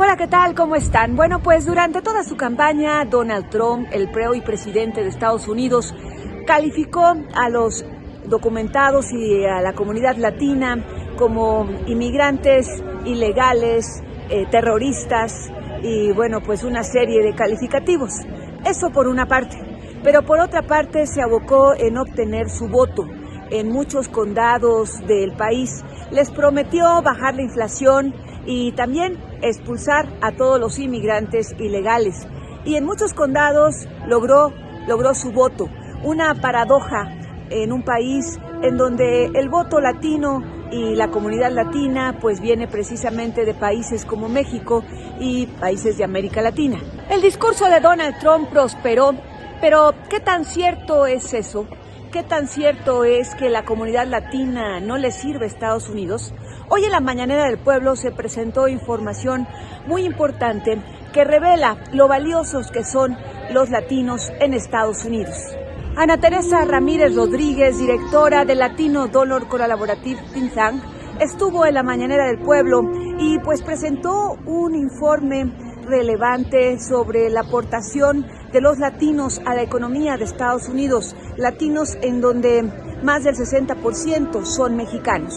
Hola, ¿qué tal? ¿Cómo están? Bueno, pues durante toda su campaña, Donald Trump, el hoy presidente de Estados Unidos, calificó a los documentados y a la comunidad latina como inmigrantes ilegales, terroristas y bueno, pues una serie de calificativos. Eso por una parte, pero por otra parte se abocó en obtener su voto en muchos condados del país. Les prometió bajar la inflación y también expulsar a todos los inmigrantes ilegales. Y en muchos condados logró su voto. Una paradoja en un país en donde el voto latino y la comunidad latina pues viene precisamente de países como México y países de América Latina. El discurso de Donald Trump prosperó, pero ¿qué tan cierto es eso? ¿Qué tan cierto es que la comunidad latina no le sirve a Estados Unidos? Hoy en la Mañanera del Pueblo se presentó información muy importante que revela lo valiosos que son los latinos en Estados Unidos. Ana Teresa Ramírez Rodríguez, directora de Latino Donor Collaborative Think Tank, estuvo en la Mañanera del Pueblo y pues presentó un informe relevante sobre la aportación de los latinos a la economía de Estados Unidos, latinos en donde más del 60% son mexicanos.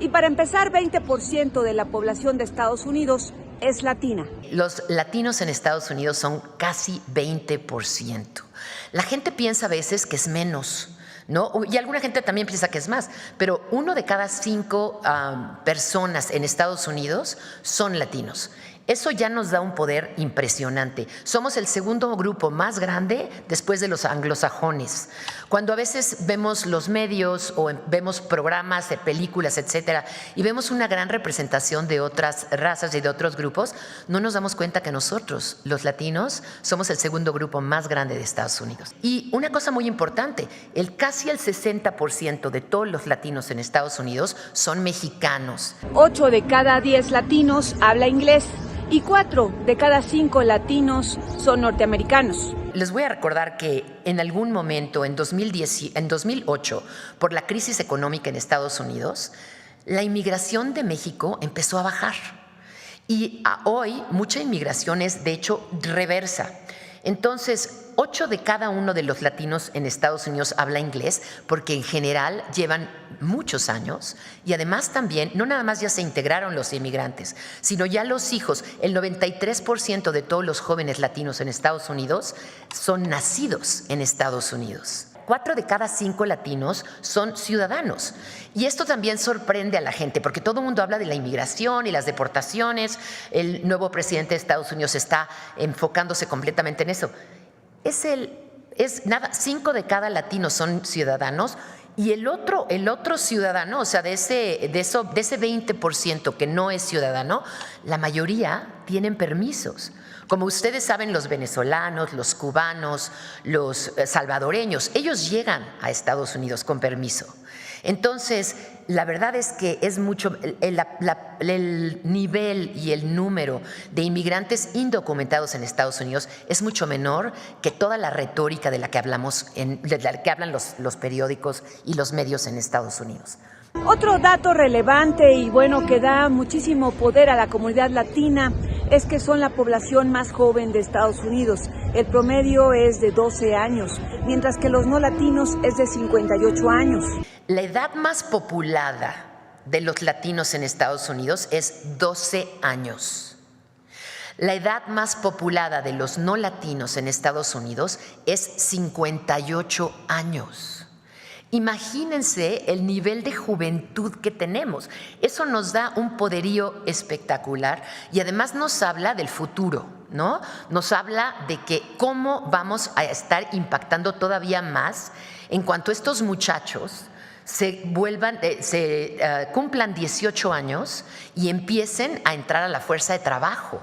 Y para empezar, 20% de la población de Estados Unidos es latina. Los latinos en Estados Unidos son casi 20%. La gente piensa a veces que es menos, ¿no? Y alguna gente también piensa que es más, pero 1 de cada 5 personas en Estados Unidos son latinos. Eso ya nos da un poder impresionante. Somos el segundo grupo más grande después de los anglosajones. Cuando a veces vemos los medios o vemos programas de películas, etcétera, y vemos una gran representación de otras razas y de otros grupos, no nos damos cuenta que nosotros, los latinos, somos el segundo grupo más grande de Estados Unidos. Y una cosa muy importante, casi el 60% de todos los latinos en Estados Unidos son mexicanos. 8 de cada 10 latinos habla inglés. Y 4 de cada 5 latinos son norteamericanos. Les voy a recordar que en algún momento, en 2008, por la crisis económica en Estados Unidos, la inmigración de México empezó a bajar. Y hoy mucha inmigración es, de hecho, reversa. Entonces, 8 de cada 1 de los latinos en Estados Unidos habla inglés porque en general llevan muchos años y además también no nada más ya se integraron los inmigrantes, sino ya los hijos. El 93% de todos los jóvenes latinos en Estados Unidos son nacidos en Estados Unidos. 4 de cada 5 latinos son ciudadanos. Y esto también sorprende a la gente, porque todo el mundo habla de la inmigración y las deportaciones. El nuevo presidente de Estados Unidos está enfocándose completamente en eso. 5 de cada latino son ciudadanos. Y el otro ciudadano, o sea, de ese 20% que no es ciudadano, la mayoría tienen permisos. Como ustedes saben, los venezolanos, los cubanos, los salvadoreños, ellos llegan a Estados Unidos con permiso. Entonces, la verdad es que es mucho el nivel y el número de inmigrantes indocumentados en Estados Unidos es mucho menor que toda la retórica de la que hablamos, de la que hablan los periódicos y los medios en Estados Unidos. Otro dato relevante y bueno que da muchísimo poder a la comunidad latina es que son la población más joven de Estados Unidos. El promedio es de 12 años, mientras que los no latinos es de 58 años. La edad más populada de los latinos en Estados Unidos es 12 años. La edad más populada de los no latinos en Estados Unidos es 58 años. Imagínense el nivel de juventud que tenemos. Eso nos da un poderío espectacular y además nos habla del futuro, ¿no? Nos habla de que cómo vamos a estar impactando todavía más en cuanto estos muchachos cumplan 18 años y empiecen a entrar a la fuerza de trabajo.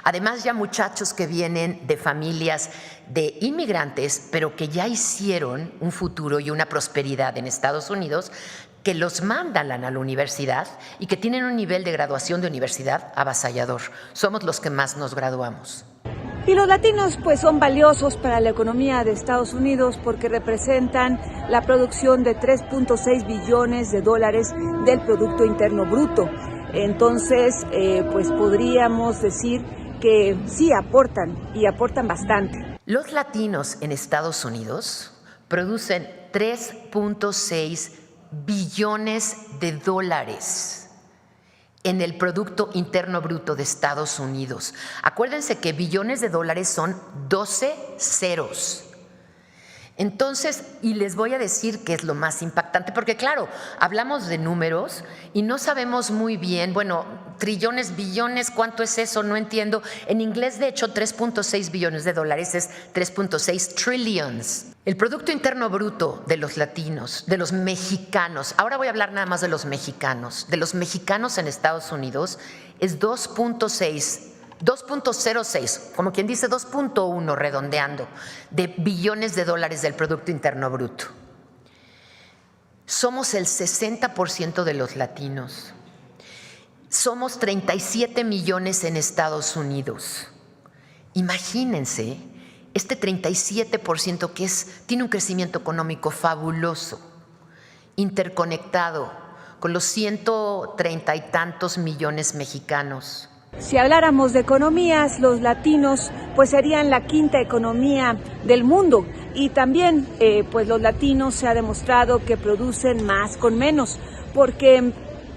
Además, ya muchachos que vienen de familias de inmigrantes, pero que ya hicieron un futuro y una prosperidad en Estados Unidos, que los mandan a la universidad y que tienen un nivel de graduación de universidad avasallador. Somos los que más nos graduamos. Y los latinos pues son valiosos para la economía de Estados Unidos porque representan la producción de $3.6 billones del Producto Interno Bruto. Entonces, pues podríamos decir que sí aportan y aportan bastante. Los latinos en Estados Unidos producen 3.6 billones de dólares en el Producto Interno Bruto de Estados Unidos. Acuérdense que billones de dólares son 12 ceros. Entonces, y les voy a decir qué es lo más impactante, porque claro, hablamos de números y no sabemos muy bien, bueno, trillones, billones, ¿cuánto es eso? No entiendo. En inglés, de hecho, 3.6 billones de dólares es 3.6 trillions. El Producto Interno Bruto de los latinos, de los mexicanos, ahora voy a hablar nada más de los mexicanos en Estados Unidos, es 2.06, como quien dice 2.1 redondeando, de billones de dólares del Producto Interno Bruto. Somos el 60% de los latinos. Somos 37 millones en Estados Unidos. Imagínense este 37% que tiene un crecimiento económico fabuloso, interconectado con los 130 y tantos millones mexicanos. Si habláramos de economías, los latinos pues serían la quinta economía del mundo y también pues los latinos se ha demostrado que producen más con menos, porque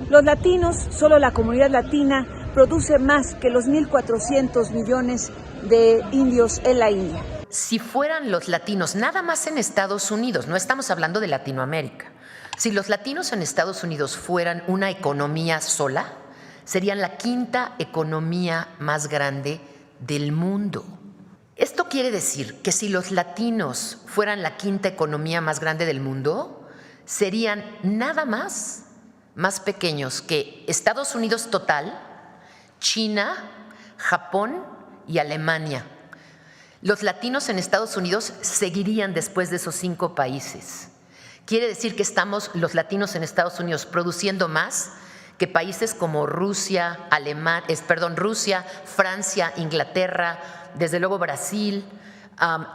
los latinos, solo la comunidad latina produce más que los 1.400 millones de indios en la India. Si fueran los latinos nada más en Estados Unidos, no estamos hablando de Latinoamérica, si los latinos en Estados Unidos fueran una economía sola, serían la quinta economía más grande del mundo. Esto quiere decir que si los latinos fueran la quinta economía más grande del mundo, serían nada más pequeños que Estados Unidos total, China, Japón y Alemania. Los latinos en Estados Unidos seguirían después de esos 5 países. Quiere decir que estamos, los latinos en Estados Unidos, produciendo más que países como Rusia, Francia, Inglaterra, desde luego Brasil,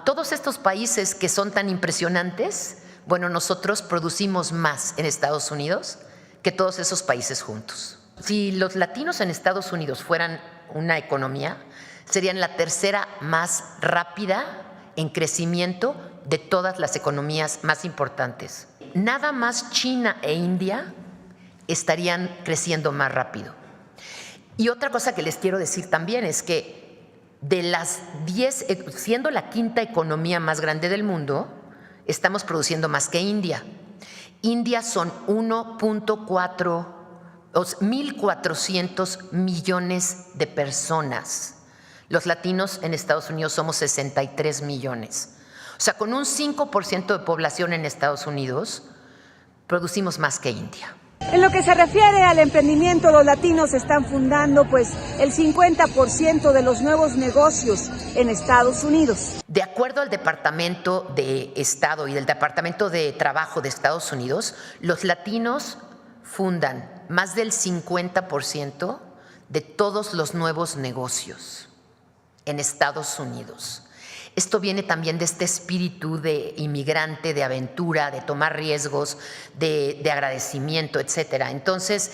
todos estos países que son tan impresionantes, bueno, nosotros producimos más en Estados Unidos que todos esos países juntos. Si los latinos en Estados Unidos fueran una economía, serían la tercera más rápida en crecimiento de todas las economías más importantes. Nada más China e India estarían creciendo más rápido. Y otra cosa que les quiero decir también es que de las 10, siendo la quinta economía más grande del mundo, estamos produciendo más que India. India son 1.400 millones de personas. Los latinos en Estados Unidos somos 63 millones. O sea, con un 5% de población en Estados Unidos, producimos más que India. En lo que se refiere al emprendimiento, los latinos están fundando pues el 50% de los nuevos negocios en Estados Unidos. De acuerdo al Departamento de Estado y del Departamento de Trabajo de Estados Unidos, los latinos fundan más del 50% de todos los nuevos negocios en Estados Unidos. Esto viene también de este espíritu de inmigrante, de aventura, de tomar riesgos, de agradecimiento, etcétera. Entonces,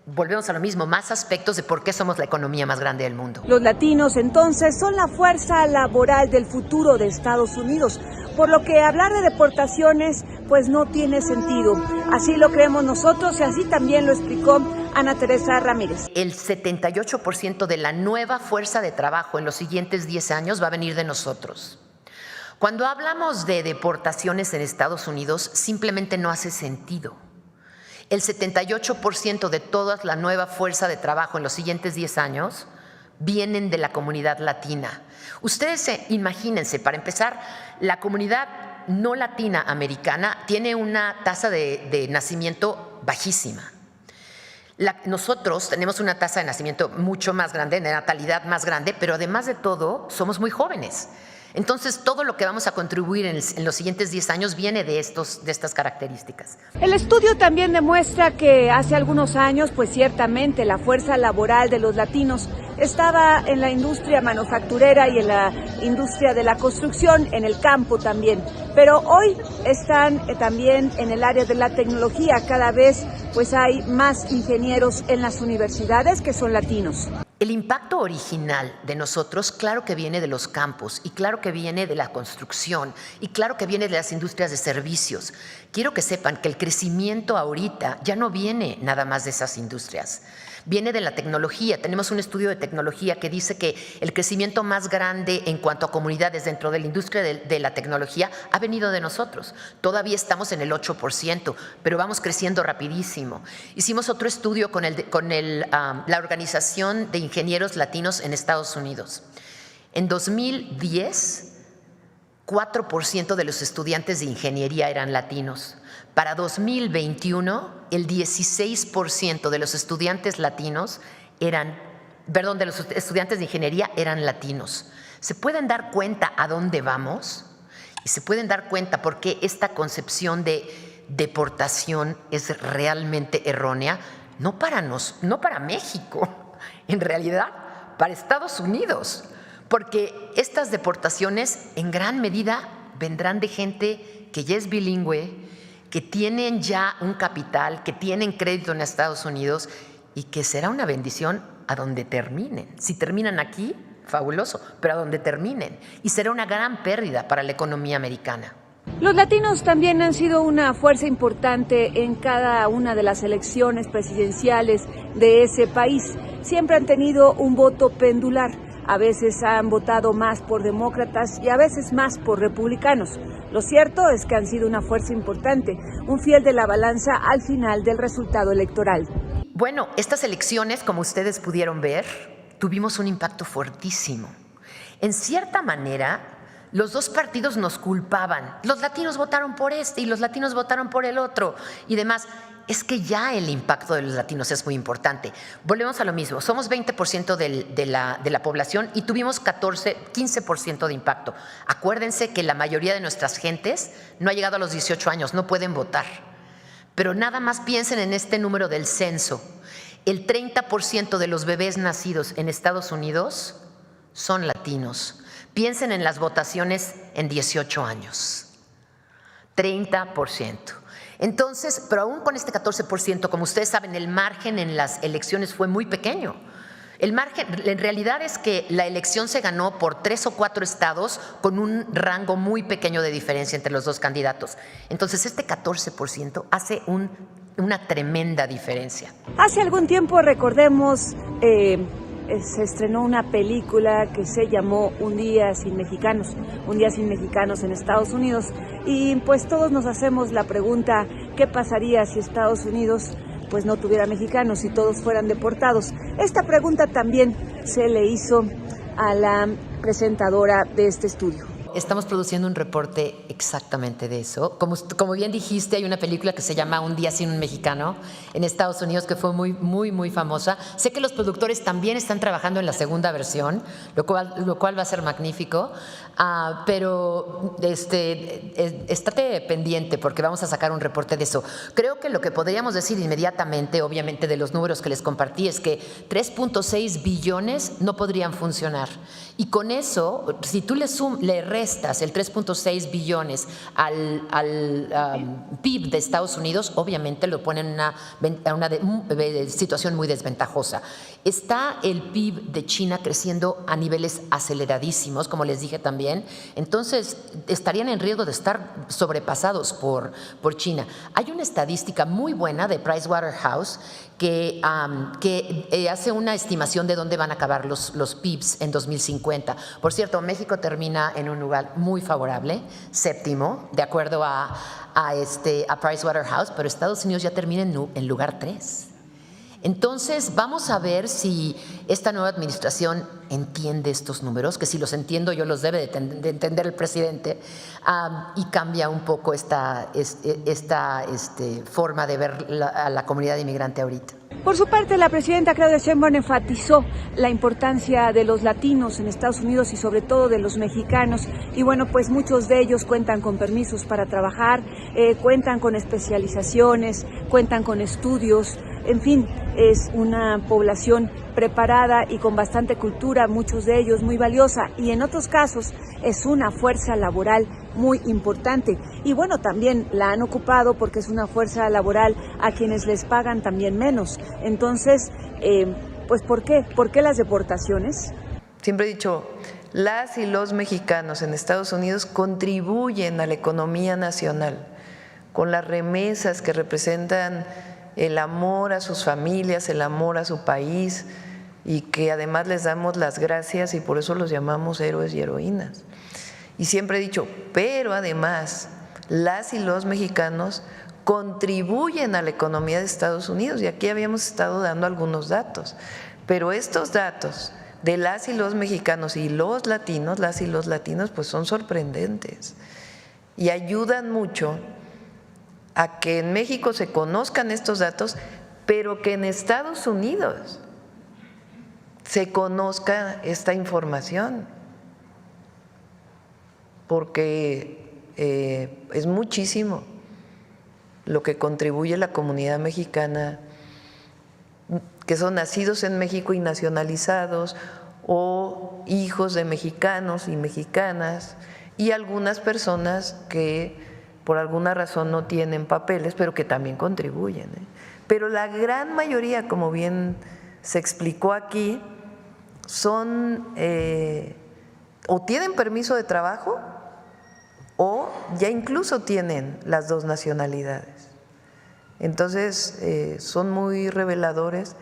volvemos a lo mismo, más aspectos de por qué somos la economía más grande del mundo. Los latinos, entonces, son la fuerza laboral del futuro de Estados Unidos, por lo que hablar de deportaciones, pues no tiene sentido. Así lo creemos nosotros y así también lo explicó Ana Teresa Ramírez. El 78% de la nueva fuerza de trabajo en los siguientes 10 años va a venir de nosotros. Cuando hablamos de deportaciones en Estados Unidos, simplemente no hace sentido. El 78% de toda la nueva fuerza de trabajo en los siguientes 10 años vienen de la comunidad latina. Ustedes imagínense, para empezar, la comunidad no latina americana tiene una tasa de nacimiento bajísima. Nosotros tenemos una tasa de nacimiento mucho más grande, de natalidad más grande, pero además de todo, somos muy jóvenes. Entonces, todo lo que vamos a contribuir en los siguientes 10 años viene de estas características. El estudio también demuestra que hace algunos años, pues ciertamente la fuerza laboral de los latinos estaba en la industria manufacturera y en la industria de la construcción, en el campo también. Pero hoy están también en el área de la tecnología. Cada vez pues hay más ingenieros en las universidades que son latinos. El impacto original de nosotros, claro que viene de los campos y claro que viene de la construcción y claro que viene de las industrias de servicios. Quiero que sepan que el crecimiento ahorita ya no viene nada más de esas industrias. Viene de la tecnología. Tenemos un estudio de tecnología que dice que el crecimiento más grande en cuanto a comunidades dentro de la industria de la tecnología ha venido de nosotros. Todavía estamos en el 8%, pero vamos creciendo rapidísimo. Hicimos otro estudio con la Organización de Ingenieros Latinos en Estados Unidos. En 2010, 4% de los estudiantes de ingeniería eran latinos. Para 2021, el 16% de los estudiantes latinos de los estudiantes de ingeniería eran latinos. ¿Se pueden dar cuenta a dónde vamos? Y se pueden dar cuenta por qué esta concepción de deportación es realmente errónea, no para México, en realidad para Estados Unidos, porque estas deportaciones en gran medida vendrán de gente que ya es bilingüe, que tienen ya un capital, que tienen crédito en Estados Unidos y que será una bendición a donde terminen. Si terminan aquí, fabuloso, pero a donde terminen. Y será una gran pérdida para la economía americana. Los latinos también han sido una fuerza importante en cada una de las elecciones presidenciales de ese país. Siempre han tenido un voto pendular. A veces han votado más por demócratas y a veces más por republicanos. Lo cierto es que han sido una fuerza importante, un fiel de la balanza al final del resultado electoral. Bueno, estas elecciones, como ustedes pudieron ver, tuvimos un impacto fuertísimo. En cierta manera, los dos partidos nos culpaban. Los latinos votaron por este y los latinos votaron por el otro y demás. Es que ya el impacto de los latinos es muy importante. Volvemos a lo mismo. Somos 20% de la población y tuvimos 15% de impacto. Acuérdense que la mayoría de nuestras gentes no ha llegado a los 18 años, no pueden votar. Pero nada más piensen en este número del censo. El 30% de los bebés nacidos en Estados Unidos son latinos. Piensen en las votaciones en 18 años. 30%. Entonces, pero aún con este 14%, como ustedes saben, el margen en las elecciones fue muy pequeño. El margen, en realidad es que la elección se ganó por 3 o 4 estados con un rango muy pequeño de diferencia entre los dos candidatos. Entonces, este 14% hace una tremenda diferencia. Hace algún tiempo, recordemos, se estrenó una película que se llamó Un día sin mexicanos en Estados Unidos, y pues todos nos hacemos la pregunta, ¿qué pasaría si Estados Unidos pues no tuviera mexicanos y todos fueran deportados? Esta pregunta también se le hizo a la presentadora de este estudio. Estamos produciendo un reporte exactamente de eso. Como bien dijiste, hay una película que se llama Un día sin un mexicano en Estados Unidos que fue muy famosa. Sé que los productores también están trabajando en la segunda versión, lo cual va a ser magnífico. Pero estate pendiente porque vamos a sacar un reporte de eso. Creo que lo que podríamos decir inmediatamente, obviamente de los números que les compartí, es que 3.6 billones no podrían funcionar. Y con eso, si tú le restas el 3.6 billones al PIB de Estados Unidos, obviamente lo ponen en una situación muy desventajosa. Está el PIB de China creciendo a niveles aceleradísimos, como les dije también. Entonces, estarían en riesgo de estar sobrepasados por China. Hay una estadística muy buena de Pricewaterhouse que hace una estimación de dónde van a acabar los PIBs en 2050. Por cierto, México termina en un lugar muy favorable, séptimo, de acuerdo a Pricewaterhouse, pero Estados Unidos ya termina en lugar 3. Entonces, vamos a ver si esta nueva administración entiende estos números, que si los entiendo yo los debe de entender el presidente, y cambia un poco esta forma de ver a la comunidad inmigrante ahorita. Por su parte, la presidenta Claudia Sheinbaum enfatizó la importancia de los latinos en Estados Unidos y sobre todo de los mexicanos. Y bueno, pues muchos de ellos cuentan con permisos para trabajar, cuentan con especializaciones, cuentan con estudios. en fin, es una población preparada y con bastante cultura, muchos de ellos muy valiosa, y en otros casos es una fuerza laboral muy importante. Y bueno, también la han ocupado porque es una fuerza laboral a quienes les pagan también menos. Entonces, pues ¿por qué? ¿Por qué las deportaciones? Siempre he dicho, las y los mexicanos en Estados Unidos contribuyen a la economía nacional con las remesas que representan el amor a sus familias, el amor a su país, y que además les damos las gracias y por eso los llamamos héroes y heroínas. Y siempre he dicho, pero además las y los mexicanos contribuyen a la economía de Estados Unidos, y aquí habíamos estado dando algunos datos, pero estos datos de las y los mexicanos y los latinos, las y los latinos, pues son sorprendentes y ayudan mucho a que en México se conozcan estos datos, pero que en Estados Unidos se conozca esta información, porque es muchísimo lo que contribuye la comunidad mexicana, que son nacidos en México y nacionalizados, o hijos de mexicanos y mexicanas, y algunas personas que por alguna razón no tienen papeles, pero que también contribuyen. Pero la gran mayoría, como bien se explicó aquí, son o tienen permiso de trabajo o ya incluso tienen las dos nacionalidades. Entonces, son muy reveladores.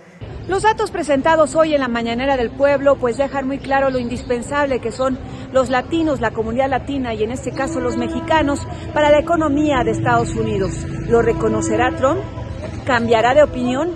Los datos presentados hoy en la Mañanera del Pueblo pues dejan muy claro lo indispensable que son los latinos, la comunidad latina y en este caso los mexicanos para la economía de Estados Unidos. ¿Lo reconocerá Trump? ¿Cambiará de opinión?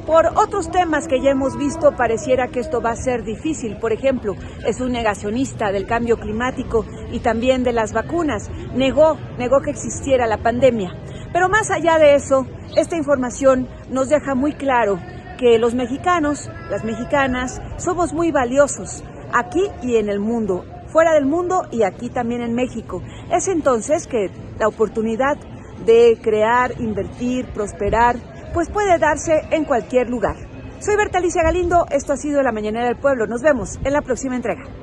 Por otros temas que ya hemos visto, pareciera que esto va a ser difícil. Por ejemplo, es un negacionista del cambio climático y también de las vacunas. Negó que existiera la pandemia. Pero más allá de eso, esta información nos deja muy claro que los mexicanos, las mexicanas, somos muy valiosos aquí y en el mundo, fuera del mundo y aquí también en México. Es entonces que la oportunidad de crear, invertir, prosperar, pues puede darse en cualquier lugar. Soy Berta Alicia Galindo, esto ha sido La Mañanera del Pueblo. Nos vemos en la próxima entrega.